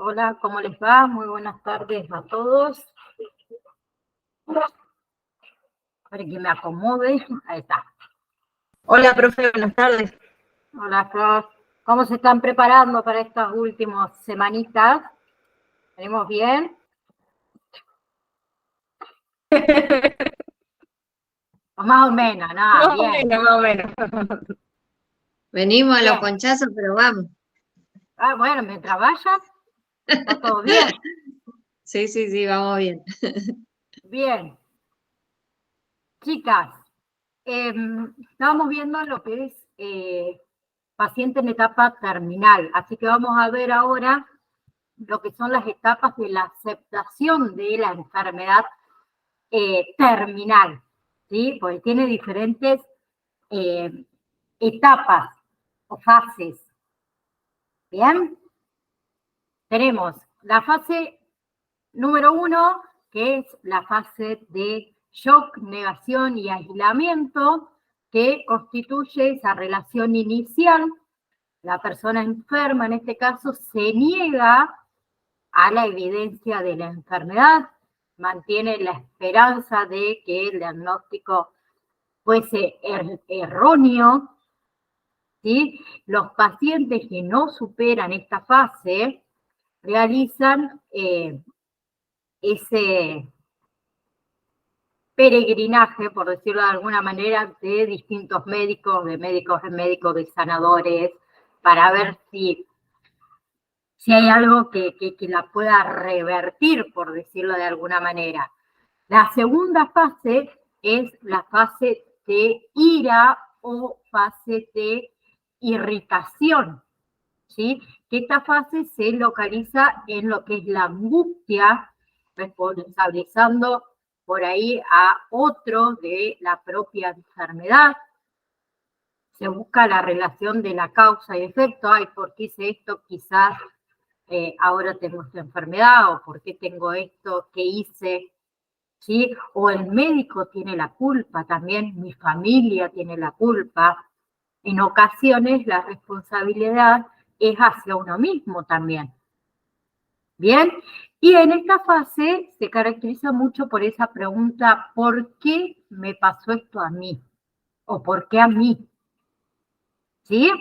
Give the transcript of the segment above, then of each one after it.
Hola, ¿cómo les va? Muy buenas tardes a todos. Para que me acomode. Ahí está. Hola, profe, buenas tardes. Hola, Flor. ¿Cómo se están preparando para estas últimas semanitas? ¿Venimos bien? O más o menos, nada, bien. Más o menos. Venimos a los Bien. ponchazos, pero vamos. Ah, bueno, mientras vayan, está todo bien. Sí, vamos bien. Bien. Chicas, estábamos viendo lo que es paciente en etapa terminal, así que vamos a ver ahora lo que son las etapas de la aceptación de la enfermedad terminal, ¿sí? Porque tiene diferentes etapas o fases, ¿bien? Tenemos la fase número 1, que es la fase de shock, negación y aislamiento, que constituye esa relación inicial. La persona enferma, en este caso, se niega a la evidencia de la enfermedad, mantiene la esperanza de que el diagnóstico fuese erróneo, ¿sí? Los pacientes que no superan esta fase realizan ese peregrinaje, por decirlo de alguna manera, de distintos médicos, de médicos en médicos, de sanadores, para ver si hay algo que la pueda revertir, por decirlo de alguna manera. La segunda fase es la fase de ira o fase de irritación, ¿sí? Que esta fase se localiza en lo que es la angustia, responsabilizando por ahí a otro de la propia enfermedad. Se busca la relación de la causa y efecto. Ay, ¿por qué hice esto? Quizás ahora tengo esta enfermedad, o ¿por qué tengo esto? ¿Qué hice? ¿Sí? O el médico tiene la culpa también, mi familia tiene la culpa. En ocasiones la responsabilidad es hacia uno mismo también. Bien, y en esta fase se caracteriza mucho por esa pregunta, ¿por qué me pasó esto a mí? ¿O por qué a mí? ¿Sí?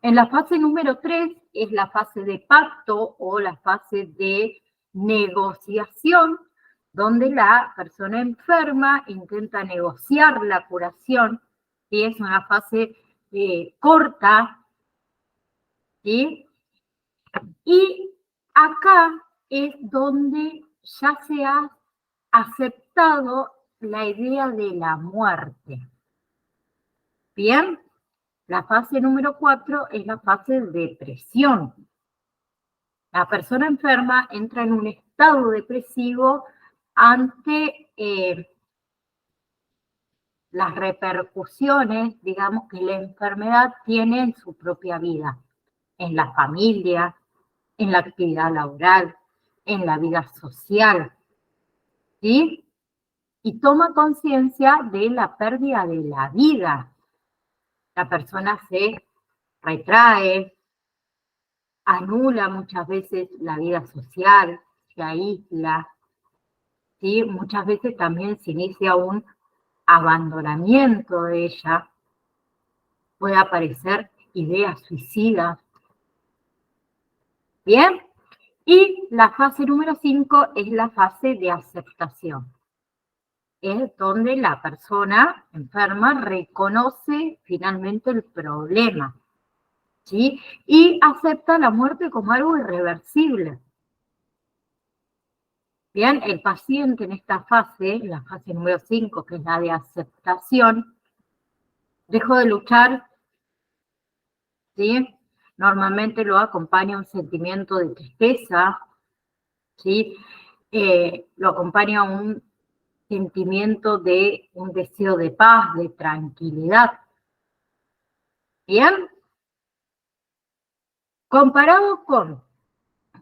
En la fase número 3 es la fase de pacto o la fase de negociación, donde la persona enferma intenta negociar la curación, ¿sí? Es una fase corta, ¿sí? Y acá es donde ya se ha aceptado la idea de la muerte. Bien, la fase número 4 es la fase de depresión. La persona enferma entra en un estado depresivo ante las repercusiones, digamos, que la enfermedad tiene en su propia vida, en la familia, en la actividad laboral, en la vida social, ¿sí? Y toma conciencia de la pérdida de la vida. La persona se retrae, anula muchas veces la vida social, se aísla, ¿sí? Muchas veces también se inicia un abandonamiento de ella, puede aparecer ideas suicidas. ¿Bien? Y la fase número 5 es la fase de aceptación. Es donde la persona enferma reconoce finalmente el problema, ¿sí? Y acepta la muerte como algo irreversible. Bien, el paciente en esta fase, la fase número 5, que es la de aceptación, dejó de luchar, ¿sí? Normalmente lo acompaña un sentimiento de tristeza, ¿sí? Lo acompaña un sentimiento de un deseo de paz, de tranquilidad. Bien, comparado con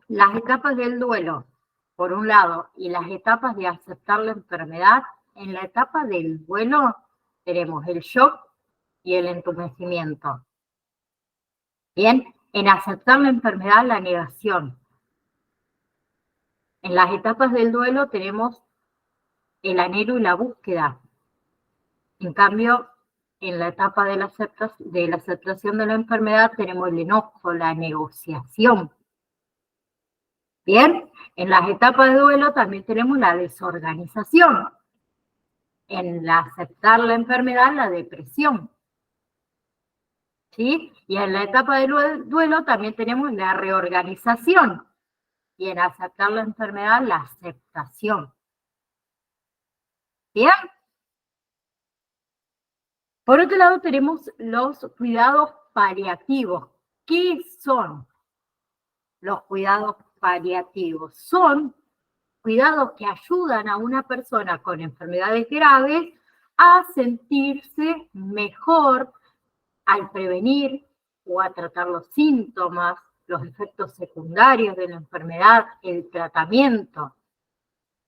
las etapas del duelo, por un lado, y las etapas de aceptar la enfermedad, en la etapa del duelo tenemos el shock y el entumecimiento. Bien, En aceptar la enfermedad, la negación. En las etapas del duelo tenemos el anhelo y la búsqueda. En cambio, en la etapa de la aceptación de la enfermedad tenemos el enojo, la negociación. Bien, en las etapas de duelo también tenemos la desorganización. En la aceptar la enfermedad, la depresión. ¿Sí? Y en la etapa del duelo también tenemos la reorganización. Y en aceptar la enfermedad, la aceptación. ¿Bien? Por otro lado tenemos los cuidados paliativos. ¿Qué son los cuidados paliativos? Son cuidados que ayudan a una persona con enfermedades graves a sentirse mejor al prevenir o a tratar los síntomas, los efectos secundarios de la enfermedad, el tratamiento.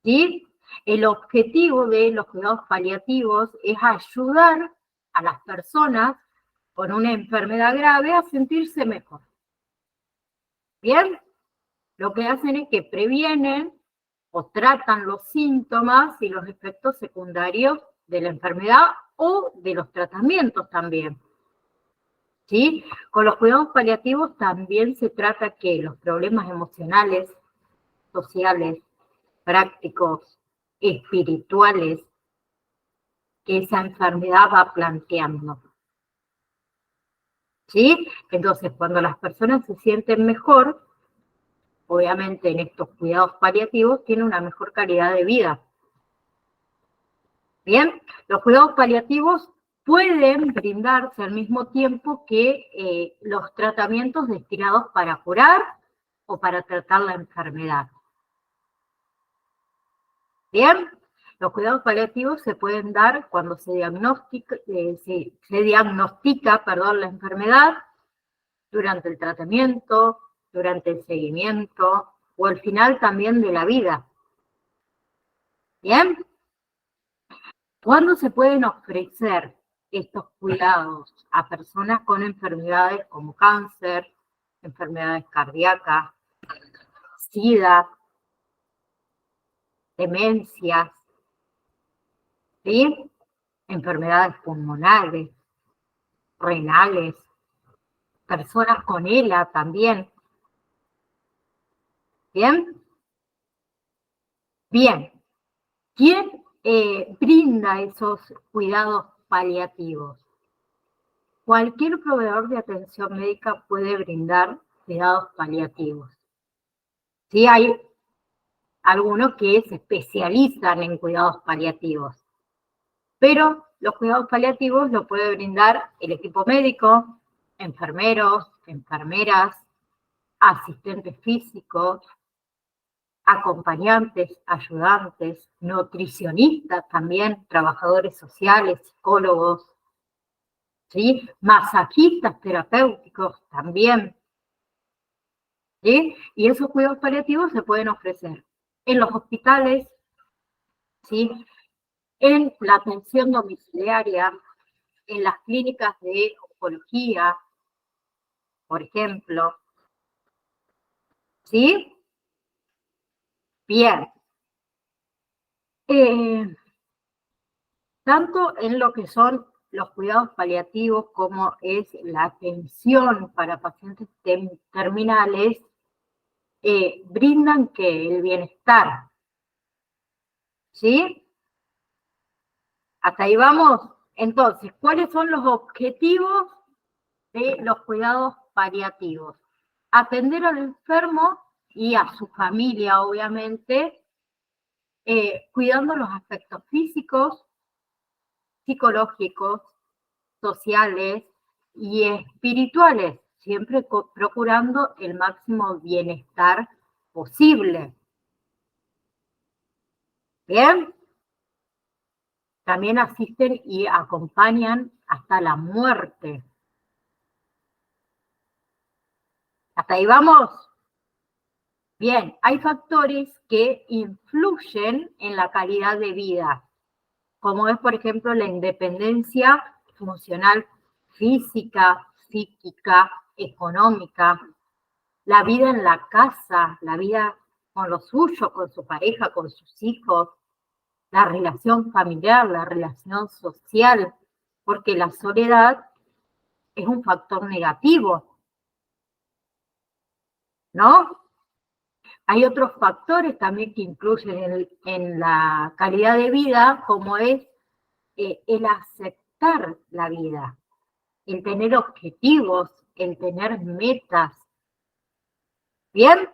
¿Sí? El objetivo de los cuidados paliativos es ayudar a las personas con una enfermedad grave a sentirse mejor. ¿Bien? Lo que hacen es que previenen o tratan los síntomas y los efectos secundarios de la enfermedad o de los tratamientos también. ¿Sí? Con los cuidados paliativos también se trata que los problemas emocionales, sociales, prácticos, espirituales, que esa enfermedad va planteando. ¿Sí? Entonces, cuando las personas se sienten mejor, obviamente en estos cuidados paliativos tienen una mejor calidad de vida. Bien, los cuidados paliativos pueden brindarse al mismo tiempo que los tratamientos destinados para curar o para tratar la enfermedad. Bien, los cuidados paliativos se pueden dar cuando se diagnostica la enfermedad, durante el tratamiento, durante el seguimiento o al final también de la vida. Bien, ¿cuándo se pueden ofrecer estos cuidados a personas con enfermedades como cáncer, enfermedades cardíacas, SIDA, demencias, ¿sí? Enfermedades pulmonares, renales, personas con ELA también? ¿Bien? Bien. ¿Quién brinda esos cuidados paliativos? Cualquier proveedor de atención médica puede brindar cuidados paliativos. Sí, hay algunos que se especializan en cuidados paliativos, pero los cuidados paliativos los puede brindar el equipo médico, enfermeros, enfermeras, asistentes físicos, acompañantes, ayudantes, nutricionistas también, trabajadores sociales, psicólogos, ¿sí? Masajistas terapéuticos también, ¿sí? Y esos cuidados paliativos se pueden ofrecer en los hospitales, ¿sí? En la atención domiciliaria, en las clínicas de oncología, por ejemplo, ¿sí? Bien. Tanto en lo que son los cuidados paliativos como es la atención para pacientes terminales, brindan que el bienestar. ¿Sí? Hasta ahí vamos. Entonces, ¿cuáles son los objetivos de los cuidados paliativos? Atender al enfermo y a su familia, obviamente, cuidando los aspectos físicos, psicológicos, sociales y espirituales, siempre procurando el máximo bienestar posible. ¿Bien? También asisten y acompañan hasta la muerte. ¿Hasta ahí vamos? Bien, hay factores que influyen en la calidad de vida, como es, por ejemplo, la independencia funcional física, psíquica, económica, la vida en la casa, la vida con los suyos, con su pareja, con sus hijos, la relación familiar, la relación social, porque la soledad es un factor negativo, ¿no? Hay otros factores también que influyen en la calidad de vida, como es el aceptar la vida, el tener objetivos, el tener metas. ¿Bien?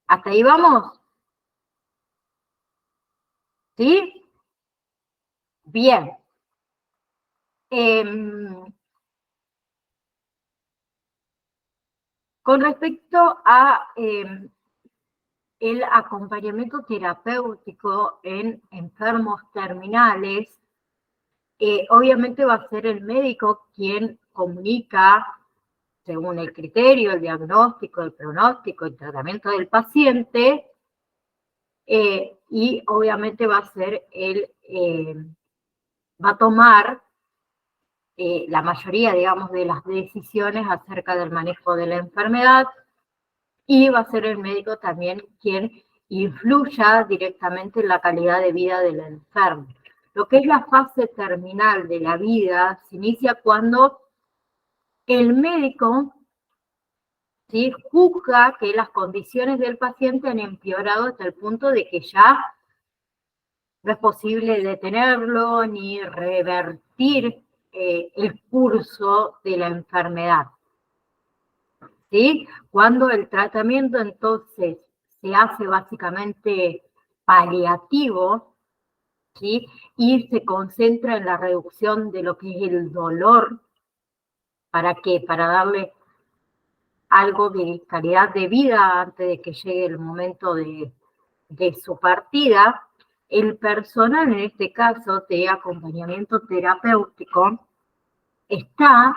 ¿Hasta ahí vamos? ¿Sí? Bien. Con respecto a el acompañamiento terapéutico en enfermos terminales, obviamente va a ser el médico quien comunica, según el criterio, el diagnóstico, el pronóstico, el tratamiento del paciente, y obviamente va a ser va a tomar la mayoría, digamos, de las decisiones acerca del manejo de la enfermedad, y va a ser el médico también quien influya directamente en la calidad de vida del enfermo. Lo que es la fase terminal de la vida se inicia cuando el médico, ¿sí?, juzga que las condiciones del paciente han empeorado hasta el punto de que ya no es posible detenerlo ni revertir el curso de la enfermedad. ¿Sí? Cuando el tratamiento entonces se hace básicamente paliativo, ¿sí?, y se concentra en la reducción de lo que es el dolor. ¿Para qué? Para darle algo de calidad de vida antes de que llegue el momento de su partida. El personal, en este caso, de acompañamiento terapéutico, está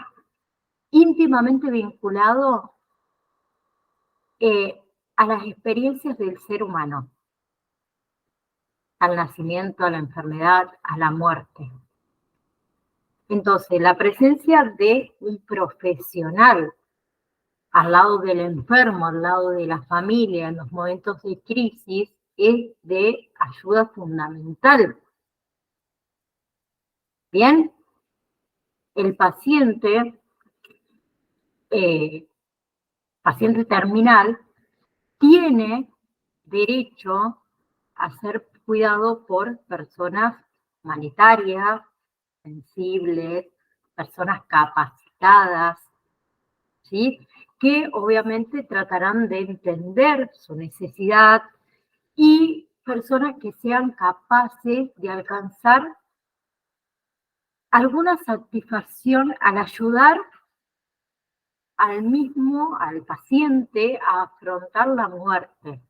íntimamente vinculado a las experiencias del ser humano, al nacimiento, a la enfermedad, a la muerte. Entonces, la presencia de un profesional al lado del enfermo, al lado de la familia en los momentos de crisis, es de ayuda fundamental. Bien, el paciente terminal tiene derecho a ser cuidado por personas humanitarias, sensibles, personas capacitadas, ¿sí?, que obviamente tratarán de entender su necesidad, y personas que sean capaces de alcanzar alguna satisfacción al ayudar al paciente a afrontar la muerte.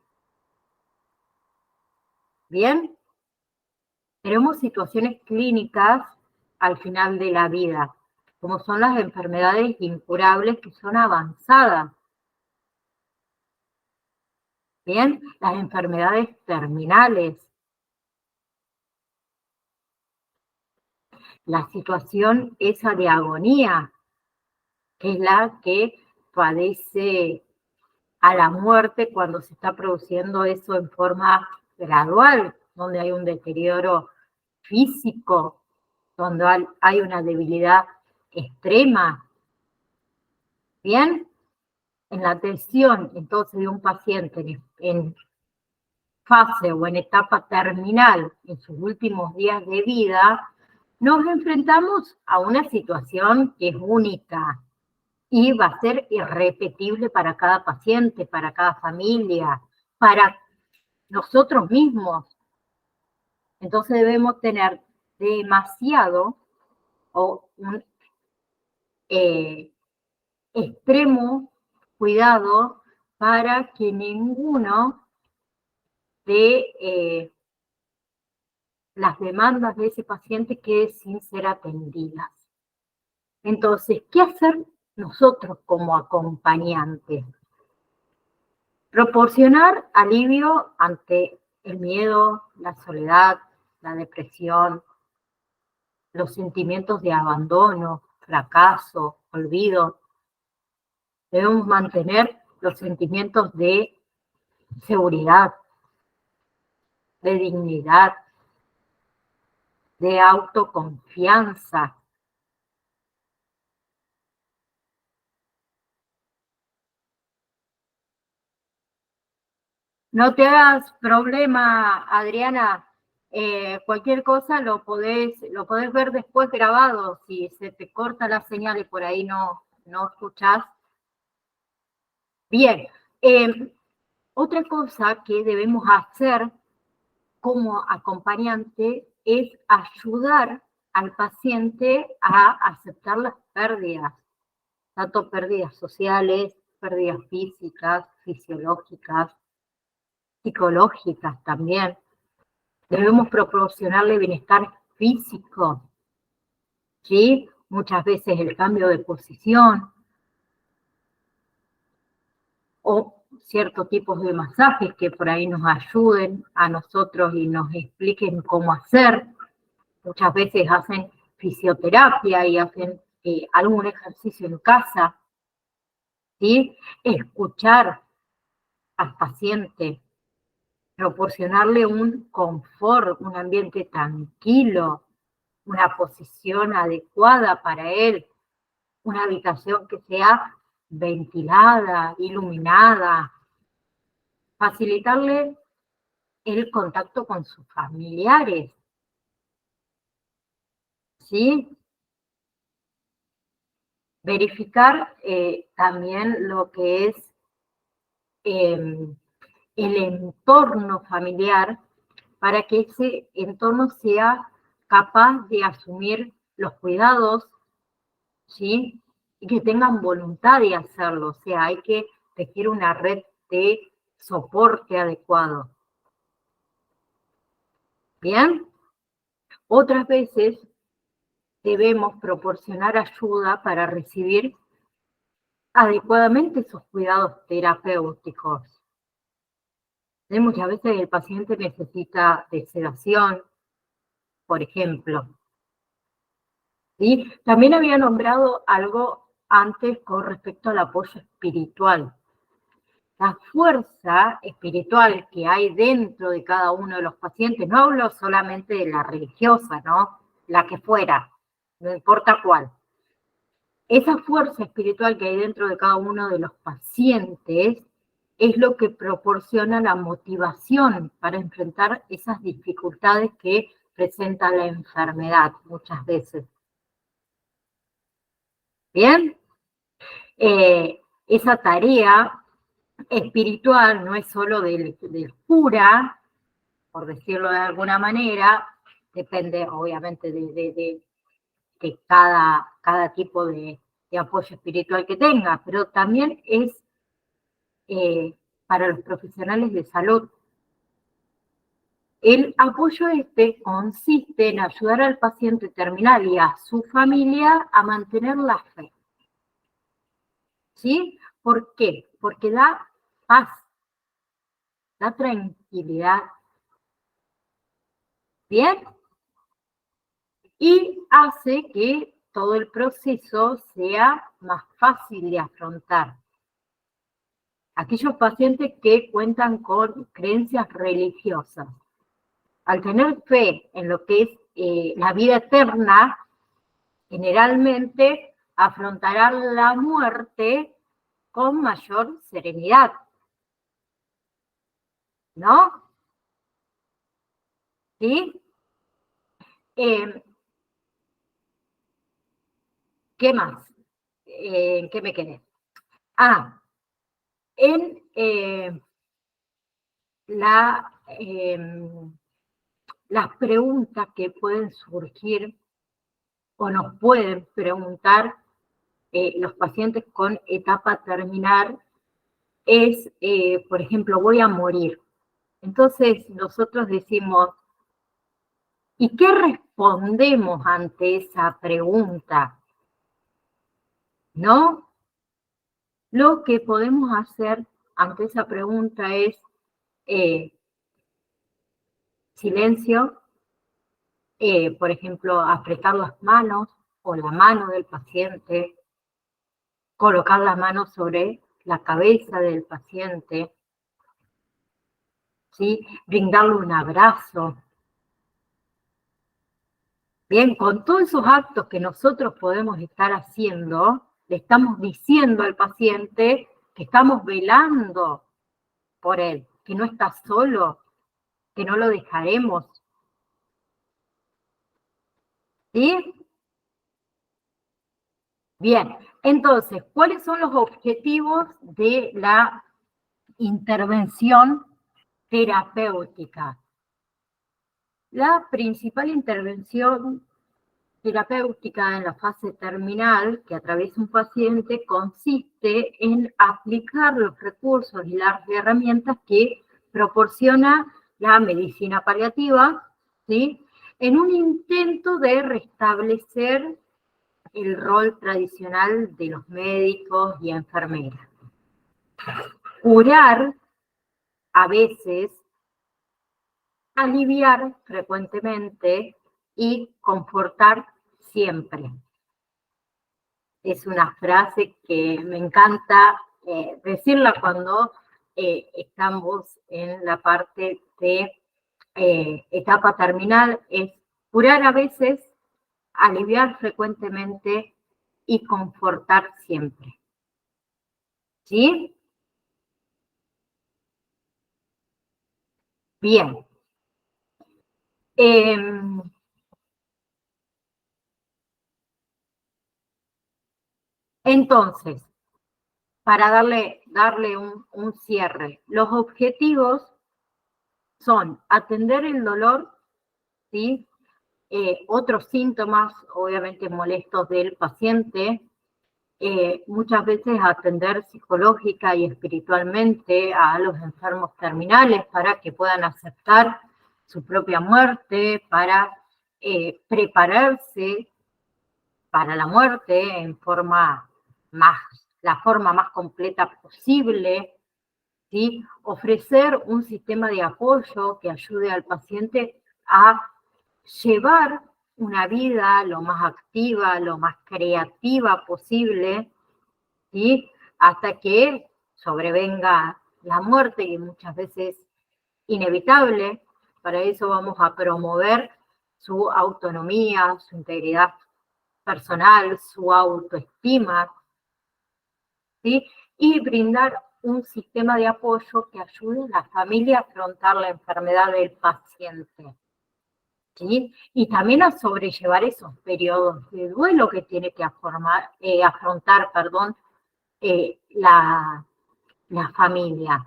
Bien, tenemos situaciones clínicas al final de la vida, como son las enfermedades incurables que son avanzadas. Bien, las enfermedades terminales. La situación esa de agonía, que es la que padece a la muerte cuando se está produciendo eso en forma gradual, donde hay un deterioro físico, donde hay una debilidad extrema. Bien, en la atención entonces de un paciente en fase o en etapa terminal, en sus últimos días de vida, nos enfrentamos a una situación que es única y va a ser irrepetible para cada paciente, para cada familia, para nosotros mismos. Entonces debemos tener demasiado o un extremo cuidado para que ninguno de las demandas de ese paciente quede sin ser atendidas. Entonces, ¿qué hacer nosotros como acompañantes? Proporcionar alivio ante el miedo, la soledad, la depresión, los sentimientos de abandono, fracaso, olvido, Debemos mantener los sentimientos de seguridad, de dignidad, de autoconfianza. No te hagas problema, Adriana. Cualquier cosa lo podés ver después grabado. Si se te corta la señal y por ahí no escuchás. Bien. Otra cosa que debemos hacer como acompañante es ayudar al paciente a aceptar las pérdidas, tanto pérdidas sociales, pérdidas físicas, fisiológicas, psicológicas también. Debemos proporcionarle bienestar físico, ¿sí? Muchas veces el cambio de posición o ciertos tipos de masajes que por ahí nos ayuden a nosotros y nos expliquen cómo hacer. Muchas veces hacen fisioterapia y hacen algún ejercicio en casa, ¿sí? Escuchar al paciente, proporcionarle un confort, un ambiente tranquilo, una posición adecuada para él, una habitación que sea ventilada, iluminada, facilitarle el contacto con sus familiares, ¿sí? Verificar también lo que es el entorno familiar para que ese entorno sea capaz de asumir los cuidados, ¿sí? Y que tengan voluntad de hacerlo. O sea, hay que tejer una red de soporte adecuado. ¿Bien? Otras veces debemos proporcionar ayuda para recibir adecuadamente esos cuidados terapéuticos. Muchas veces el paciente necesita de sedación, por ejemplo. ¿Sí? También había nombrado algo antes con respecto al apoyo espiritual. La fuerza espiritual que hay dentro de cada uno de los pacientes, no hablo solamente de la religiosa, ¿no? La que fuera, no importa cuál. Esa fuerza espiritual que hay dentro de cada uno de los pacientes es lo que proporciona la motivación para enfrentar esas dificultades que presenta la enfermedad muchas veces. ¿Bien? Esa tarea espiritual no es solo del cura, por decirlo de alguna manera, depende obviamente de cada tipo de apoyo espiritual que tenga, pero también es para los profesionales de salud. El apoyo consiste en ayudar al paciente terminal y a su familia a mantener la fe. ¿Sí? ¿Por qué? Porque da paz, da tranquilidad. ¿Bien? Y hace que todo el proceso sea más fácil de afrontar. Aquellos pacientes que cuentan con creencias religiosas, al tener fe en lo que es la vida eterna, generalmente afrontarán la muerte con mayor serenidad, ¿no? ¿Sí? ¿Qué más? ¿En qué me quedé? En las preguntas que pueden surgir o nos pueden preguntar los pacientes con etapa terminal es, por ejemplo, voy a morir. Entonces nosotros decimos, ¿y qué respondemos ante esa pregunta? ¿No? Lo que podemos hacer ante esa pregunta es silencio, por ejemplo, apretar las manos o la mano del paciente, colocar la mano sobre la cabeza del paciente, ¿sí? Brindarle un abrazo. Bien, con todos esos actos que nosotros podemos estar haciendo, le estamos diciendo al paciente que estamos velando por él, que no está solo, que no lo dejaremos. ¿Sí? Bien, entonces, ¿cuáles son los objetivos de la intervención terapéutica? La principal intervención terapéutica en la fase terminal que atraviesa un paciente consiste en aplicar los recursos y las herramientas que proporciona la medicina paliativa, ¿sí? En un intento de restablecer el rol tradicional de los médicos y enfermeras. Curar, a veces, aliviar frecuentemente y confortar siempre. Es una frase que me encanta decirla cuando estamos en la parte de etapa terminal, es curar a veces, aliviar frecuentemente y confortar siempre. ¿Sí? Bien. Entonces, para darle un cierre, los objetivos son atender el dolor, ¿sí? Otros síntomas, obviamente molestos del paciente, muchas veces atender psicológica y espiritualmente a los enfermos terminales para que puedan aceptar su propia muerte, para prepararse para la muerte en la forma más completa posible, ¿sí? Ofrecer un sistema de apoyo que ayude al paciente a llevar una vida lo más activa, lo más creativa posible, ¿sí? Hasta que sobrevenga la muerte, que muchas veces es inevitable. Para eso vamos a promover su autonomía, su integridad personal, su autoestima, ¿sí? Y brindar un sistema de apoyo que ayude a la familia a afrontar la enfermedad del paciente, ¿sí? Y también a sobrellevar esos periodos de duelo que tiene que afrontar la familia,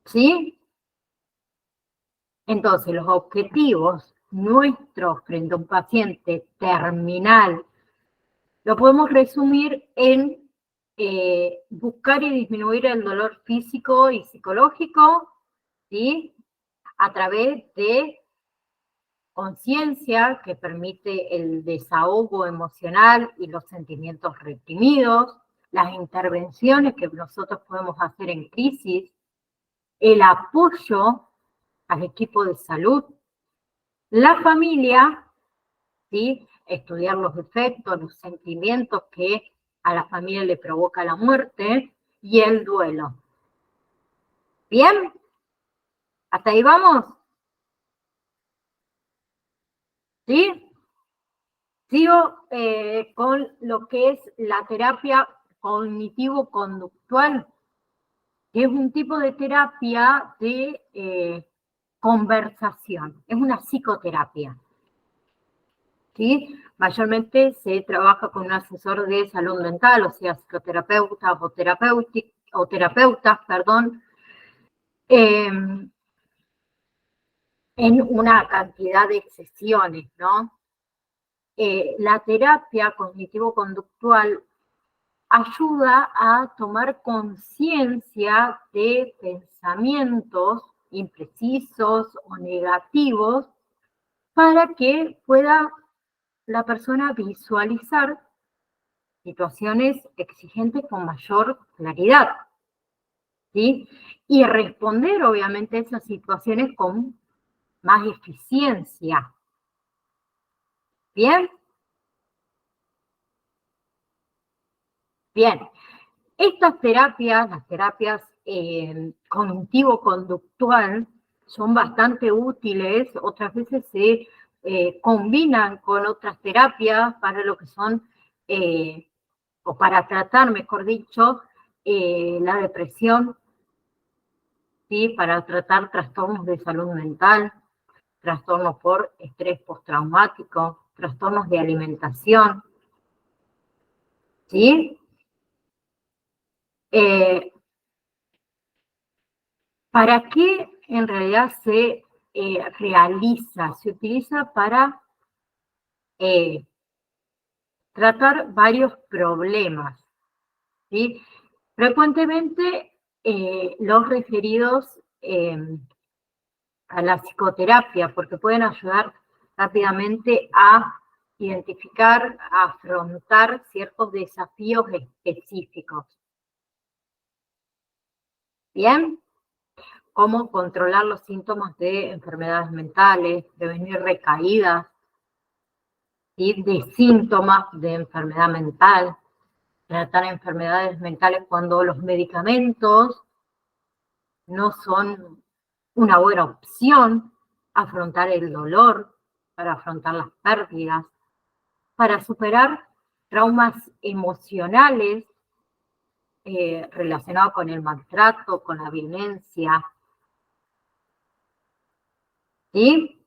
¿sí? Entonces, los objetivos nuestros frente a un paciente terminal lo podemos resumir en buscar y disminuir el dolor físico y psicológico, ¿sí? A través de conciencia que permite el desahogo emocional y los sentimientos reprimidos, las intervenciones que nosotros podemos hacer en crisis, el apoyo al equipo de salud, la familia, ¿sí? Estudiar los efectos, los sentimientos que a la familia le provoca la muerte y el duelo. ¿Bien? ¿Hasta ahí vamos? ¿Sí? Sigo con lo que es la terapia cognitivo-conductual, que es un tipo de terapia de conversación, es una psicoterapia. ¿Sí? Mayormente se trabaja con un asesor de salud mental, o sea, psicoterapeuta o terapeutas, en una cantidad de sesiones, ¿no? La terapia cognitivo-conductual ayuda a tomar conciencia de pensamientos imprecisos o negativos para que pueda la persona visualizar situaciones exigentes con mayor claridad, ¿sí? Y responder, obviamente, a esas situaciones con más eficiencia. ¿Bien? Bien, estas terapias, las terapias cognitivo-conductual, son bastante útiles, otras veces se combinan con otras terapias para lo que son, o para tratar, mejor dicho, la depresión, ¿sí? Para tratar trastornos de salud mental, trastornos por estrés postraumático, trastornos de alimentación, ¿sí? ¿Para qué en realidad se realiza? Se utiliza para tratar varios problemas, ¿sí? Frecuentemente los referidos a la psicoterapia, porque pueden ayudar rápidamente a identificar, a afrontar ciertos desafíos específicos. ¿Bien? Cómo controlar los síntomas de enfermedades mentales, prevenir recaídas, ¿sí? De síntomas de enfermedad mental, tratar enfermedades mentales cuando los medicamentos no son una buena opción, afrontar el dolor, para afrontar las pérdidas, para superar traumas emocionales relacionados con el maltrato, con la violencia, ¿sí?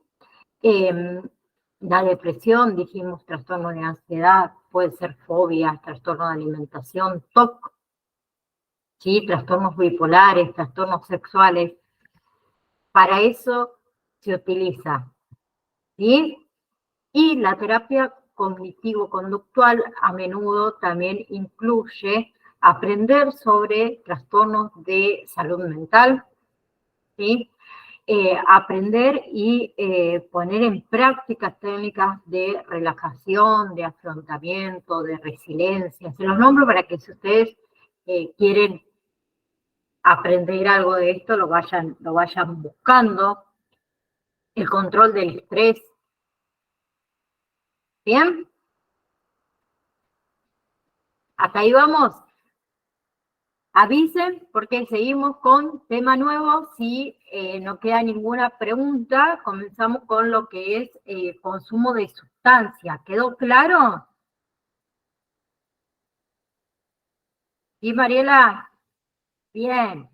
La depresión, dijimos, trastorno de ansiedad, puede ser fobia, trastorno de alimentación, TOC, ¿sí? Trastornos bipolares, trastornos sexuales. Para eso se utiliza, ¿sí? Y la terapia cognitivo-conductual a menudo también incluye aprender sobre trastornos de salud mental, ¿sí? Aprender y poner en práctica técnicas de relajación, de afrontamiento, de resiliencia. Se los nombro para que si ustedes quieren aprender algo de esto, lo vayan buscando. El control del estrés. ¿Bien? ¿Hasta ahí vamos? Avisen porque seguimos con tema nuevo. Si no queda ninguna pregunta, comenzamos con lo que es consumo de sustancia. ¿Quedó claro? ¿Sí, Mariela? Bien.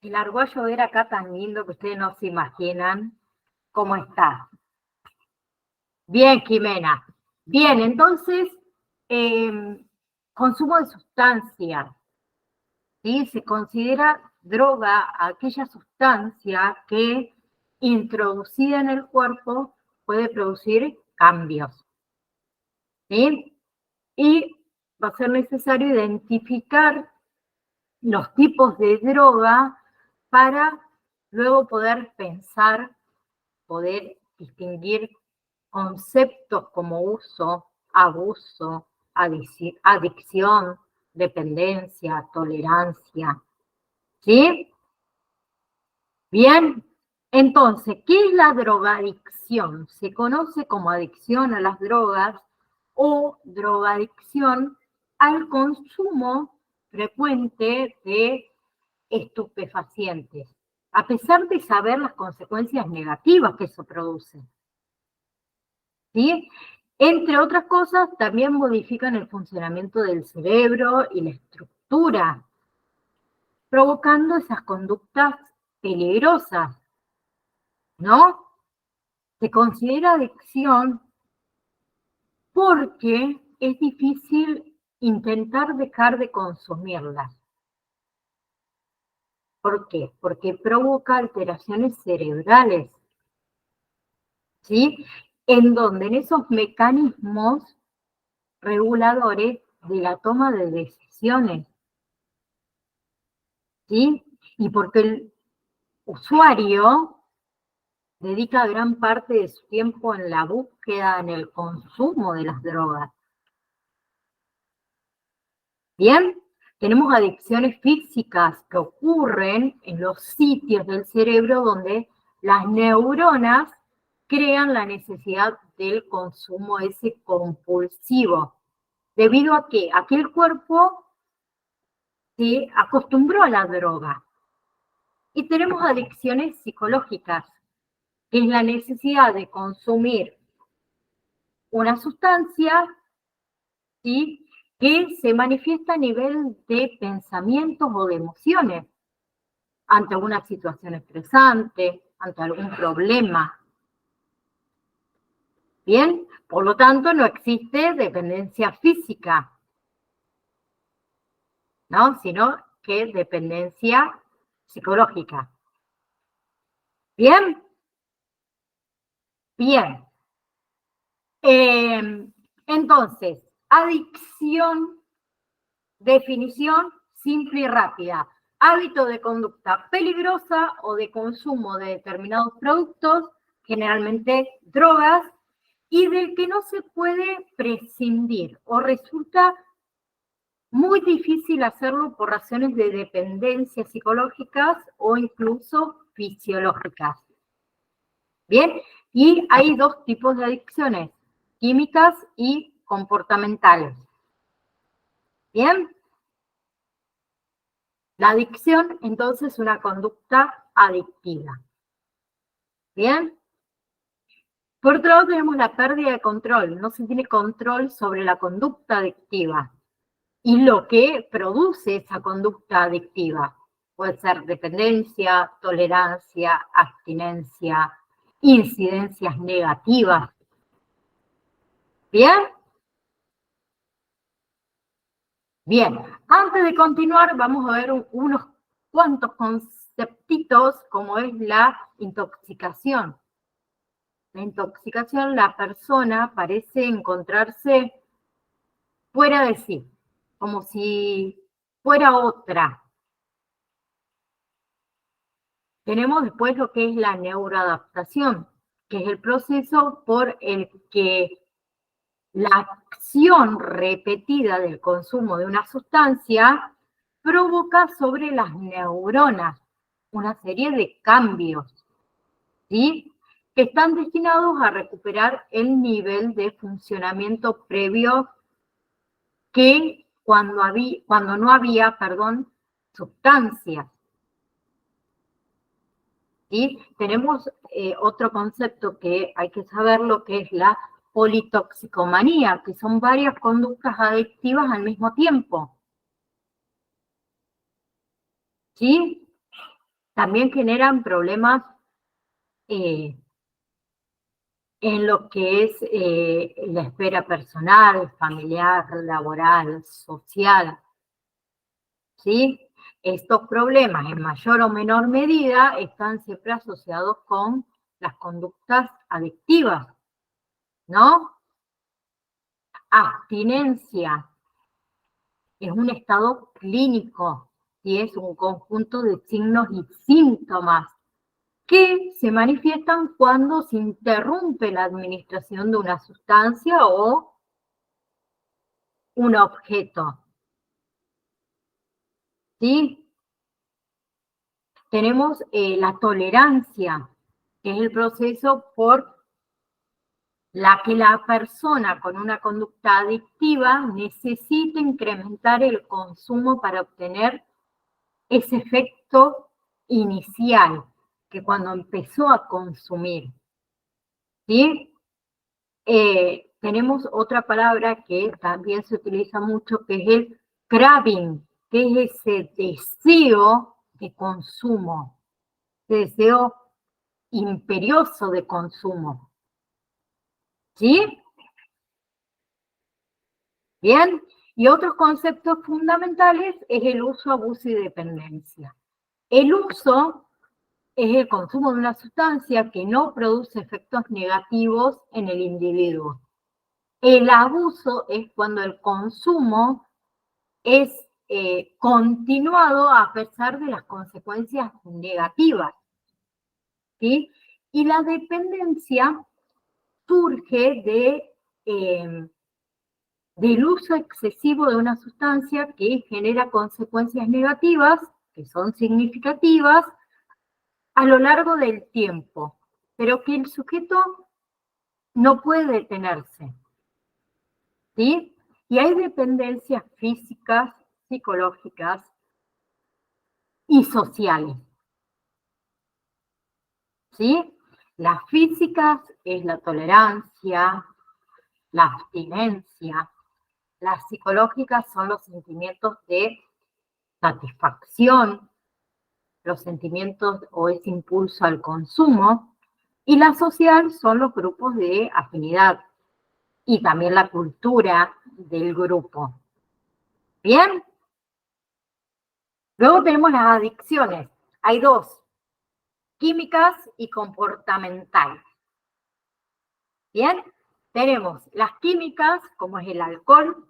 El arguayo ver acá tan lindo que ustedes no se imaginan cómo está. Bien, Jimena. Bien, entonces, consumo de sustancia. ¿Sí? Se considera droga aquella sustancia que, introducida en el cuerpo, puede producir cambios. ¿Sí? Y va a ser necesario identificar los tipos de droga para luego poder pensar, poder distinguir conceptos como uso, abuso, adicción, dependencia, tolerancia. ¿Sí? Bien, entonces, ¿qué es la drogadicción? Se conoce como adicción a las drogas o drogadicción al consumo frecuente de estupefacientes, a pesar de saber las consecuencias negativas que eso produce. ¿Sí? Entre otras cosas, también modifican el funcionamiento del cerebro y la estructura, provocando esas conductas peligrosas, ¿no? Se considera adicción porque es difícil intentar dejar de consumirlas. ¿Por qué? Porque provoca alteraciones cerebrales, ¿sí? En donde en esos mecanismos reguladores de la toma de decisiones, ¿sí? Y porque el usuario dedica gran parte de su tiempo en la búsqueda, en el consumo de las drogas. Bien, tenemos adicciones físicas que ocurren en los sitios del cerebro donde las neuronas crean la necesidad del consumo ese compulsivo. ¿Debido a qué? A que el cuerpo se acostumbró a la droga. Y tenemos adicciones psicológicas, que es la necesidad de consumir una sustancia, ¿sí?, que se manifiesta a nivel de pensamientos o de emociones ante una situación estresante, ante algún problema. Bien, por lo tanto no existe dependencia física, ¿no?, sino que dependencia psicológica. ¿Bien? Bien. Entonces, adicción, definición simple y rápida. Hábito de conducta peligrosa o de consumo de determinados productos, generalmente drogas, y del que no se puede prescindir o resulta muy difícil hacerlo por razones de dependencia psicológicas o incluso fisiológicas. Bien, y hay dos tipos de adicciones, químicas y comportamentales. Bien, la adicción entonces es una conducta adictiva. Bien, por otro lado tenemos la pérdida de control, no se tiene control sobre la conducta adictiva y lo que produce esa conducta adictiva. Puede ser dependencia, tolerancia, abstinencia, incidencias negativas. ¿Bien? Bien, antes de continuar vamos a ver unos cuantos conceptitos como es la intoxicación. La intoxicación, la persona parece encontrarse fuera de sí, como si fuera otra. Tenemos después lo que es la neuroadaptación, que es el proceso por el que la acción repetida del consumo de una sustancia provoca sobre las neuronas una serie de cambios, ¿sí?, que están destinados a recuperar el nivel de funcionamiento previo que cuando no había, sustancias. ¿Sí? Tenemos otro concepto que hay que saber, lo que es la politoxicomanía, que son varias conductas adictivas al mismo tiempo. ¿Sí? También generan problemas en lo que es la esfera personal, familiar, laboral, social. ¿Sí? Estos problemas, en mayor o menor medida, están siempre asociados con las conductas adictivas, ¿no? Abstinencia es un estado clínico y es un conjunto de signos y síntomas que se manifiestan cuando se interrumpe la administración de una sustancia o un objeto. ¿Sí? Tenemos la tolerancia, que es el proceso por la que la persona con una conducta adictiva necesita incrementar el consumo para obtener ese efecto inicial, que cuando empezó a consumir. ¿Sí? Tenemos otra palabra que también se utiliza mucho, que es el craving, que es ese deseo de consumo, ese deseo imperioso de consumo. ¿Sí? Bien, y otros conceptos fundamentales es el uso, abuso y dependencia. El uso es el consumo de una sustancia que no produce efectos negativos en el individuo. El abuso es cuando el consumo es continuado a pesar de las consecuencias negativas, ¿sí? Y la dependencia surge del uso excesivo de una sustancia que genera consecuencias negativas, que son significativas, a lo largo del tiempo, pero que el sujeto no puede detenerse, ¿sí? Y hay dependencias físicas, psicológicas y sociales, ¿sí? Las físicas es la tolerancia, la abstinencia. Las psicológicas son los sentimientos de satisfacción, los sentimientos o ese impulso al consumo, y la social son los grupos de afinidad y también la cultura del grupo. ¿Bien? Luego tenemos las adicciones. Hay dos, químicas y comportamentales. ¿Bien? Tenemos las químicas, como es el alcohol,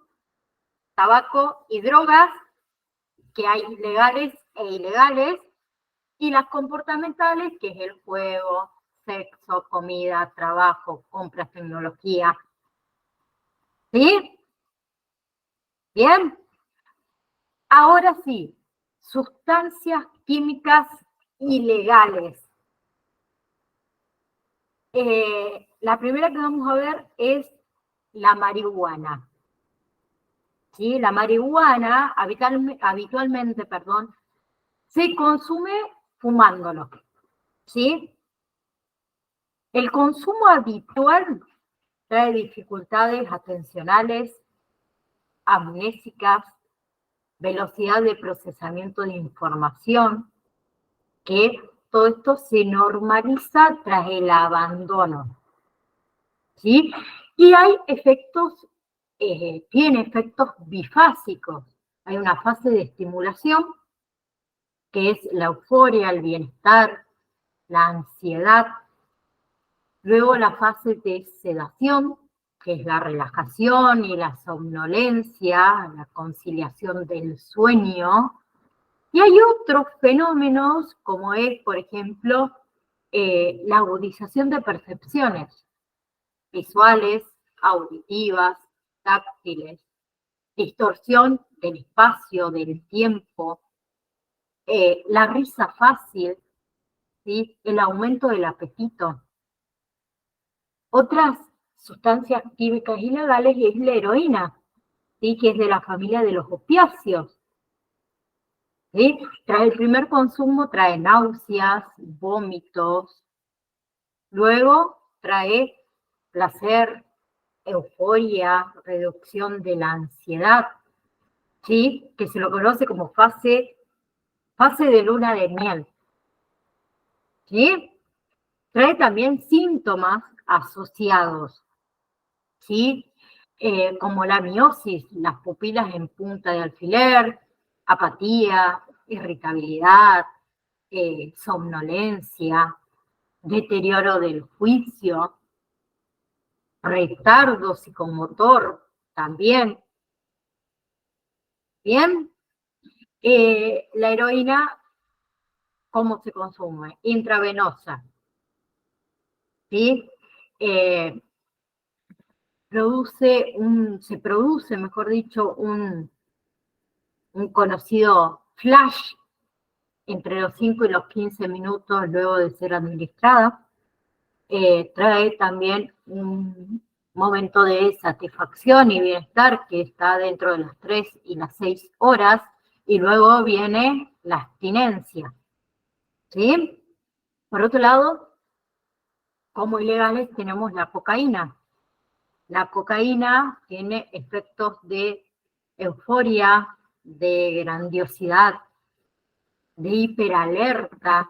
tabaco y drogas, que hay legales e ilegales, y las comportamentales, que es el juego, sexo, comida, trabajo, compras, tecnología. ¿Sí? ¿Bien? Ahora sí, sustancias químicas ilegales. La primera que vamos a ver es la marihuana. ¿Sí? La marihuana habitualmente, se consume fumándolo. ¿Sí? El consumo habitual trae dificultades atencionales, amnésicas, velocidad de procesamiento de información, que todo esto se normaliza tras el abandono, ¿sí? Y hay efectos, tiene efectos bifásicos. Hay una fase de estimulación, que es la euforia, el bienestar, la ansiedad. Luego la fase de sedación, que es la relajación y la somnolencia, la conciliación del sueño. Y hay otros fenómenos, como es, por ejemplo, la agudización de percepciones visuales, auditivas, táctiles, distorsión del espacio, del tiempo, la risa fácil, ¿sí? El aumento del apetito. Otras sustancias químicas ilegales es la heroína, ¿sí? Que es de la familia de los opiáceos. ¿Sí? Tras el primer consumo trae náuseas, vómitos, luego trae placer, euforia, reducción de la ansiedad, ¿sí? Que se lo conoce como fase de luna de miel. ¿Sí? Trae también síntomas asociados, ¿sí? Como la miosis, las pupilas en punta de alfiler, apatía, irritabilidad, somnolencia, deterioro del juicio, retardo psicomotor también. Bien, la heroína, ¿cómo se consume? Intravenosa, ¿sí? Se produce, mejor dicho, un conocido flash entre los 5 y los 15 minutos luego de ser administrada. Trae también un momento de satisfacción y bienestar que está dentro de las 3 y las 6 horas, y luego viene la abstinencia. ¿Sí? Por otro lado, como ilegales tenemos la cocaína. La cocaína tiene efectos de euforia, de grandiosidad, de hiperalerta,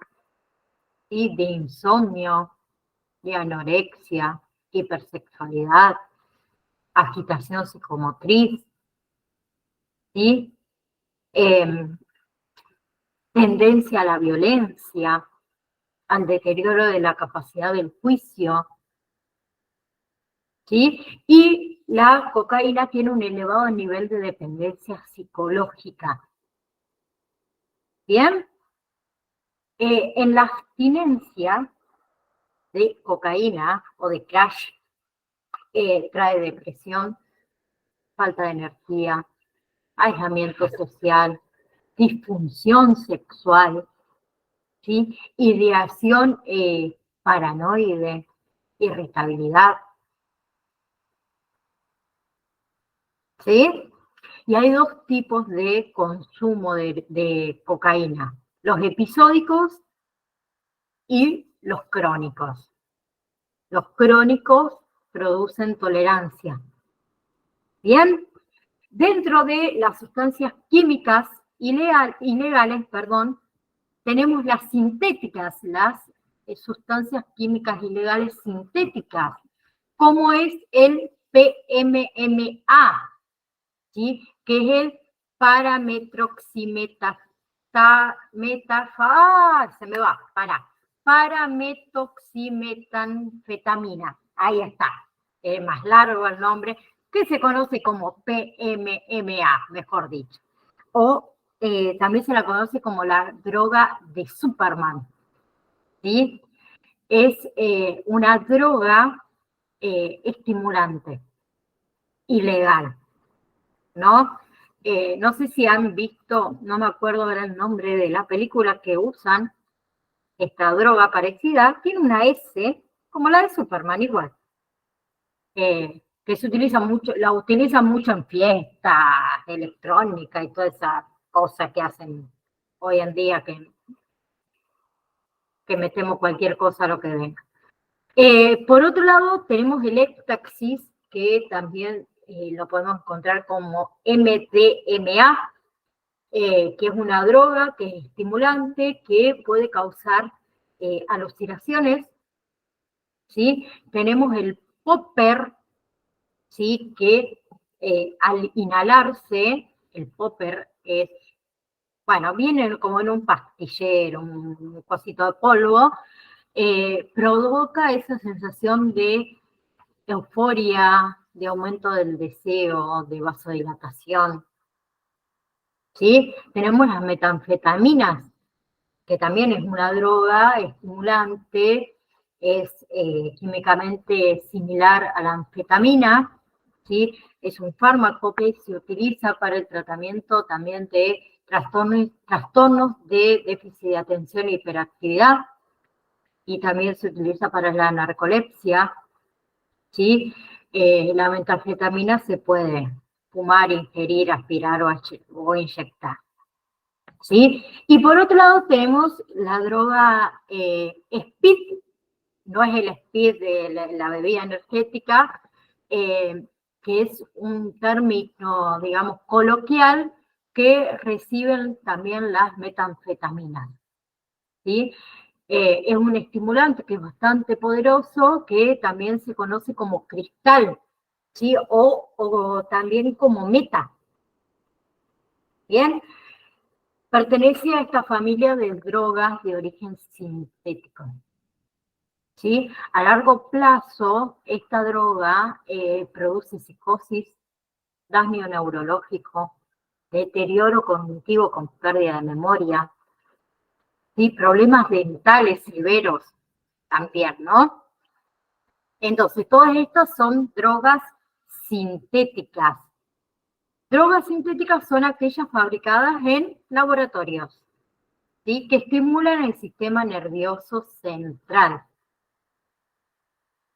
¿sí? De insomnio, de anorexia, hipersexualidad, agitación psicomotriz, ¿sí? Tendencia a la violencia, al deterioro de la capacidad del juicio, ¿sí? Y la cocaína tiene un elevado nivel de dependencia psicológica. ¿Bien? En la abstinencia de cocaína o de crash, trae depresión, falta de energía, aislamiento social, disfunción sexual, ¿sí? Ideación paranoide, irritabilidad, ¿sí? Y hay dos tipos de consumo de cocaína, los episódicos y los crónicos. Los crónicos producen tolerancia. Bien, dentro de las sustancias químicas ilegales, tenemos las sintéticas, las sustancias químicas ilegales sintéticas, como es el PMMA, ¿sí? Que es el parametoximetanfetamina. Ahí está, es más largo el nombre, que se conoce como PMMA, mejor dicho. O también se la conoce como la droga de Superman, ¿sí? Es una droga estimulante, ilegal, ¿no? No sé si han visto, no me acuerdo ahora el nombre de la película que usan esta droga parecida, tiene una S, como la de Superman, igual, que se utiliza mucho, la utilizan mucho en fiestas, electrónica y toda esa cosa que hacen hoy en día, que metemos cualquier cosa a lo que venga. Por otro lado, tenemos el éxtasis, que también lo podemos encontrar como MDMA, que es una droga que es estimulante, que puede causar alucinaciones, ¿sí? Tenemos el popper, ¿sí? Que al inhalarse, el popper es, bueno, viene como en un pastillero, un cosito de polvo, provoca esa sensación de euforia, de aumento del deseo, de vasodilatación, ¿sí? Tenemos las metanfetaminas, que también es una droga estimulante, es químicamente similar a la anfetamina, ¿sí? Es un fármaco que se utiliza para el tratamiento también de trastornos de déficit de atención e hiperactividad, y también se utiliza para la narcolepsia, ¿sí? La metanfetamina se puede fumar, ingerir, aspirar o inyectar, ¿sí? Y por otro lado tenemos la droga speed, no es el speed de la bebida energética, que es un término, digamos, coloquial, que reciben también las metanfetaminas, ¿sí? Es un estimulante que es bastante poderoso, que también se conoce como cristal, ¿sí? O también como meta. Bien, pertenece a esta familia de drogas de origen sintético, ¿sí? A largo plazo, esta droga produce psicosis, daño neurológico, deterioro cognitivo con pérdida de memoria, ¿sí? Problemas dentales severos también, ¿no? Entonces, todas estas son drogas sintéticas. Drogas sintéticas son aquellas fabricadas en laboratorios, ¿sí? Que estimulan el sistema nervioso central.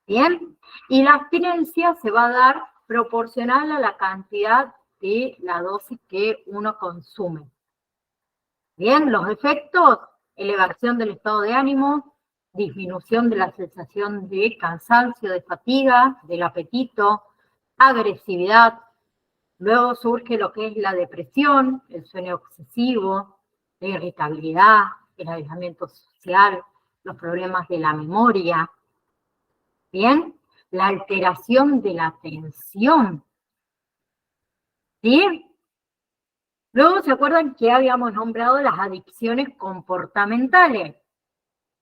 ¿Bien? Y la abstinencia se va a dar proporcional a la cantidad de la dosis que uno consume. Bien, los efectos: elevación del estado de ánimo, disminución de la sensación de cansancio, de fatiga, del apetito, agresividad. Luego surge lo que es la depresión, el sueño obsesivo, la irritabilidad, el aislamiento social, los problemas de la memoria. Bien, la alteración de la atención, ¿sí? Luego, ¿se acuerdan que habíamos nombrado las adicciones comportamentales?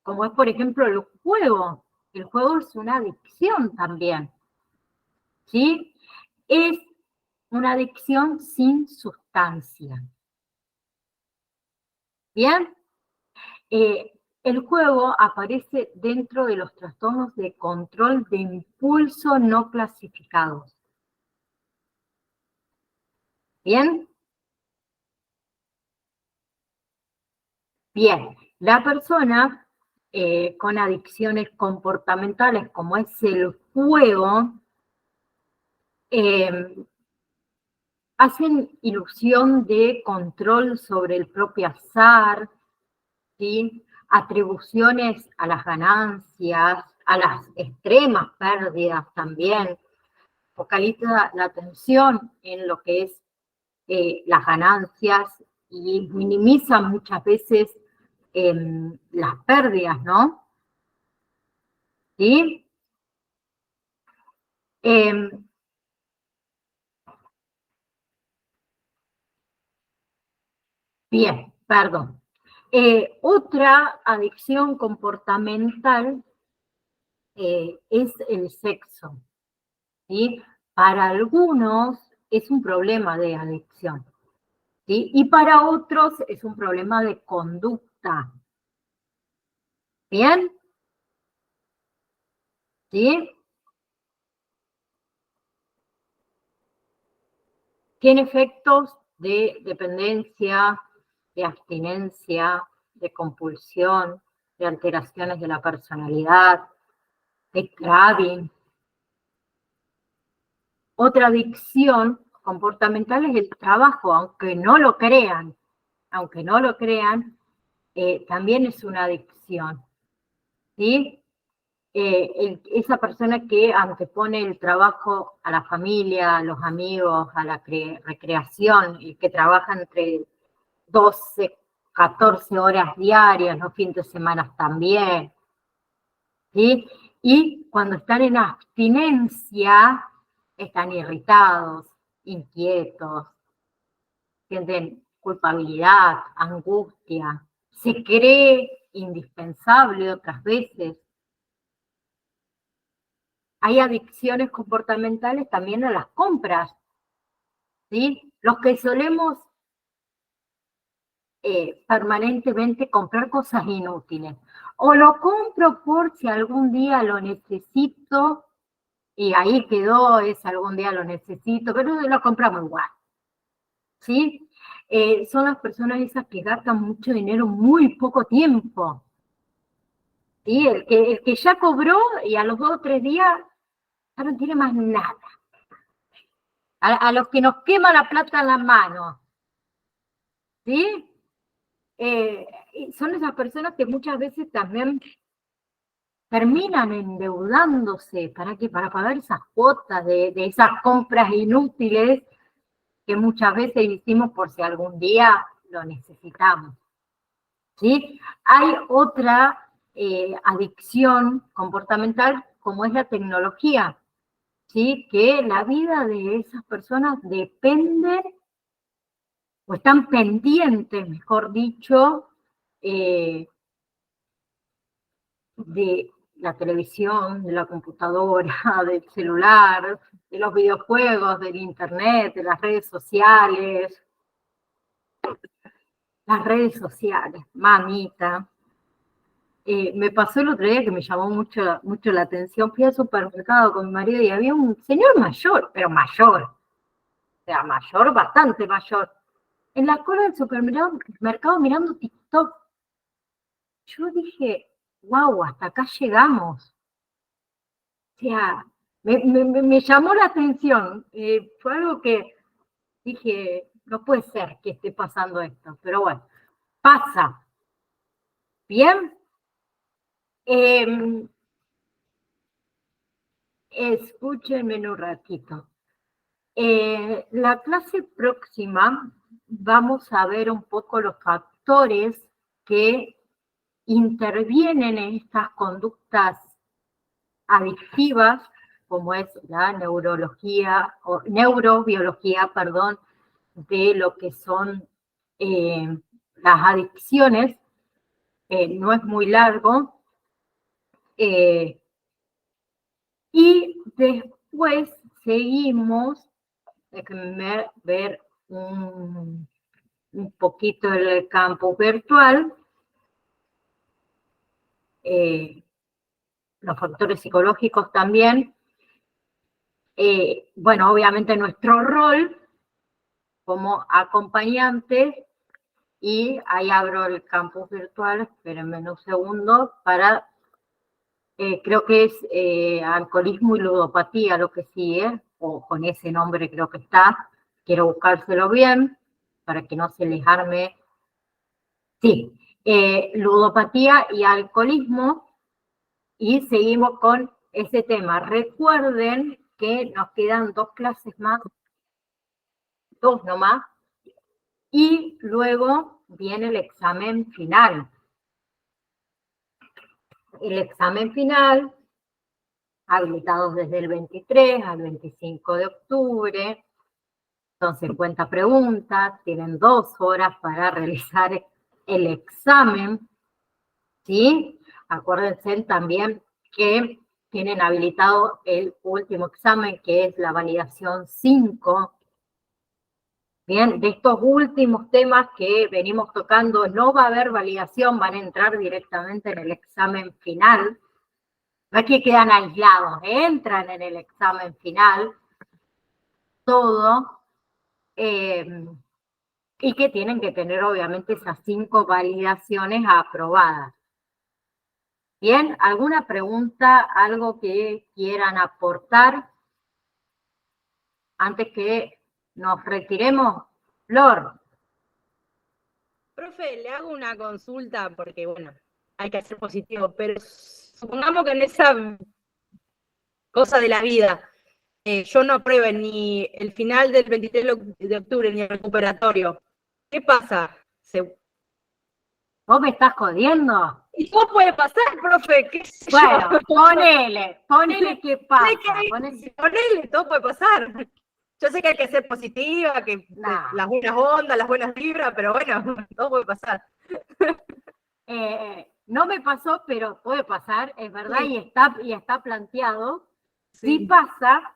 Como es, por ejemplo, el juego. El juego es una adicción también, ¿sí? Es una adicción sin sustancia. ¿Bien? El juego aparece dentro de los trastornos de control de impulso no clasificados. ¿Bien? Bien, la persona con adicciones comportamentales, como es el juego, hacen ilusión de control sobre el propio azar, ¿sí? Atribuciones a las ganancias, a las extremas pérdidas también. Focaliza la atención en lo que es las ganancias y minimiza muchas veces las pérdidas, ¿no? ¿Sí? Bien, perdón. Otra adicción comportamental es el sexo, ¿sí? Para algunos es un problema de adicción, ¿sí? Y para otros es un problema de conducta. ¿Bien? ¿Sí? Tiene efectos de dependencia, de abstinencia, de compulsión, de alteraciones de la personalidad, de craving. Otra adicción comportamental es el trabajo, aunque no lo crean, también es una adicción, ¿sí? Esa persona que antepone el trabajo a la familia, a los amigos, a la recreación, y que trabaja entre 12, 14 horas diarias, los fines de semana también, ¿sí? Y cuando están en abstinencia, están irritados, inquietos, sienten culpabilidad, angustia, se cree indispensable otras veces. Hay adicciones comportamentales también a las compras, ¿sí? Los que solemos permanentemente comprar cosas inútiles. O lo compro por si algún día lo necesito, y ahí quedó, es algún día lo necesito, pero lo compramos igual, ¿sí? Son las personas esas que gastan mucho dinero en muy poco tiempo, ¿sí? El que ya cobró y a los 2 o 3 días ya no tiene más nada. A los que nos quema la plata en las manos, ¿sí? Son esas personas que muchas veces también terminan endeudándose. ¿Para qué? Para pagar esas cuotas de esas compras inútiles que muchas veces hicimos por si algún día lo necesitamos, ¿sí? Hay otra adicción comportamental como es la tecnología, ¿sí? Que la vida de esas personas depende o están pendientes, mejor dicho, de la televisión, de la computadora, del celular, de los videojuegos, del internet, de las redes sociales. Las redes sociales, mamita. Me pasó el otro día que me llamó mucho, mucho la atención. Fui al supermercado con mi marido y había un señor mayor, pero mayor, o sea, mayor, bastante mayor, en la cola del supermercado mirando TikTok. Yo dije, wow, hasta acá llegamos. O sea, me llamó la atención. Fue algo que dije, no puede ser que esté pasando esto, pero bueno, pasa. Bien. Escúchenme un ratito. La clase próxima vamos a ver un poco los factores que intervienen en estas conductas adictivas, como es la neurobiología, perdón, de lo que son las adicciones. No es muy largo. Y después seguimos, déjenme ver un poquito el campo virtual, los factores psicológicos también. Bueno, obviamente nuestro rol como acompañante, y ahí abro el campus virtual, espérenme un segundo, para, creo que es alcoholismo y ludopatía lo que sigue, o con ese nombre creo que está. quiero buscárselo bien para que no se les arme. Sí, ludopatía y alcoholismo, y seguimos con ese tema. Recuerden que nos quedan 2 clases más, 2 nomás, y luego viene el examen final. El examen final, habilitados desde el 23 al 25 de octubre, son 50 preguntas, tienen 2 horas para realizar el examen, ¿sí? Acuérdense también que tienen habilitado el último examen, que es la validación 5. Bien, de estos últimos temas que venimos tocando, no va a haber validación, van a entrar directamente en el examen final. No es que quedan aislados, entran en el examen final, todo, y que tienen que tener obviamente esas 5 validaciones aprobadas. Bien, ¿alguna pregunta, algo que quieran aportar antes que nos retiremos? Flor. Profe, le hago una consulta porque, bueno, hay que hacer positivo, pero supongamos que en esa cosa de la vida yo no apruebe ni el final del 23 de octubre ni el recuperatorio. ¿Qué pasa? ¿Vos me estás jodiendo? ¿Y cómo puede pasar, profe? ¿Qué sé Bueno, yo? ponele que pasa. Ponele, todo puede pasar. Yo sé que hay que ser positiva, que las buenas ondas, las buenas vibras, pero bueno, todo puede pasar. No me pasó, pero puede pasar, es verdad, Sí. y está planteado. Sí. Si pasa,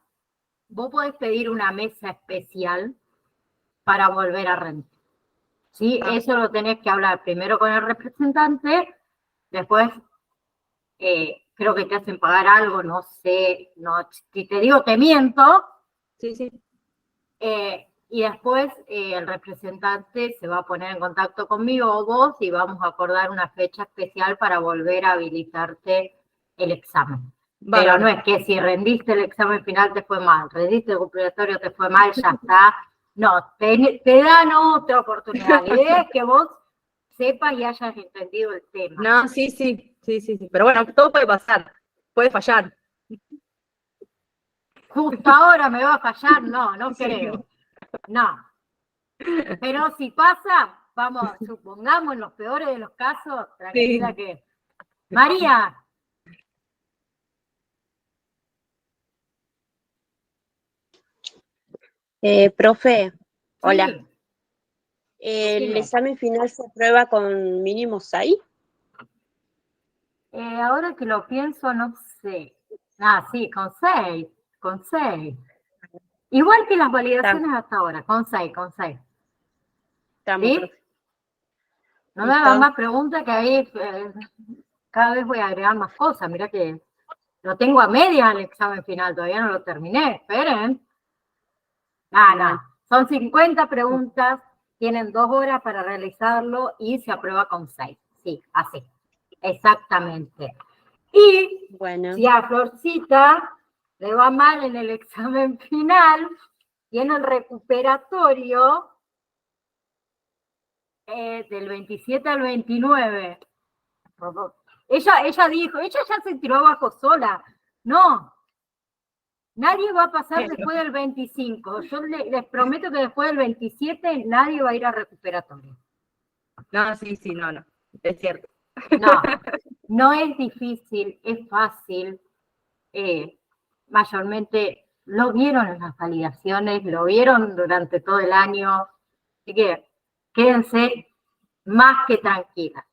vos podés pedir una mesa especial para volver a rendir. ¿Sí? Eso lo tenés que hablar primero con el representante, después creo que te hacen pagar algo, no sé, no, si te digo te miento. Sí, sí. Y después el representante se va a poner en contacto conmigo o vos y vamos a acordar una fecha especial para volver a habilitarte el examen. Pero no es que si rendiste el examen final te fue mal, rendiste el recuperatorio te fue mal, ya está. No, te dan otra oportunidad. La idea es que vos sepas y hayas entendido el tema. No, sí. Pero bueno, todo puede pasar, puede fallar. Justo ahora me va a fallar, no creo. No. Pero si pasa, vamos, supongamos en los peores de los casos, tranquila Sí. que... María. Profe, hola. Sí. ¿El examen final se aprueba con mínimo 6? Ahora que lo pienso, no sé. Sí, con 6. Igual que las validaciones hasta ahora, con 6. Estamos, ¿Sí? profe. No me hagan más preguntas, que ahí cada vez voy a agregar más cosas. Mirá que lo tengo a media el examen final, todavía no lo terminé. Esperen. No. Son 50 preguntas, tienen 2 horas para realizarlo y se aprueba con 6. Sí, así. Exactamente. Y si a Florcita le va mal en el examen final, tiene el recuperatorio del 27 al 29. Ella dijo, ella ya se tiró abajo sola. No, nadie va a pasar después del 25. Yo les prometo que después del 27 nadie va a ir a recuperatorio. No, sí, no. Es cierto. No es difícil, es fácil. Mayormente lo vieron en las validaciones, lo vieron durante todo el año. Así que quédense más que tranquilas.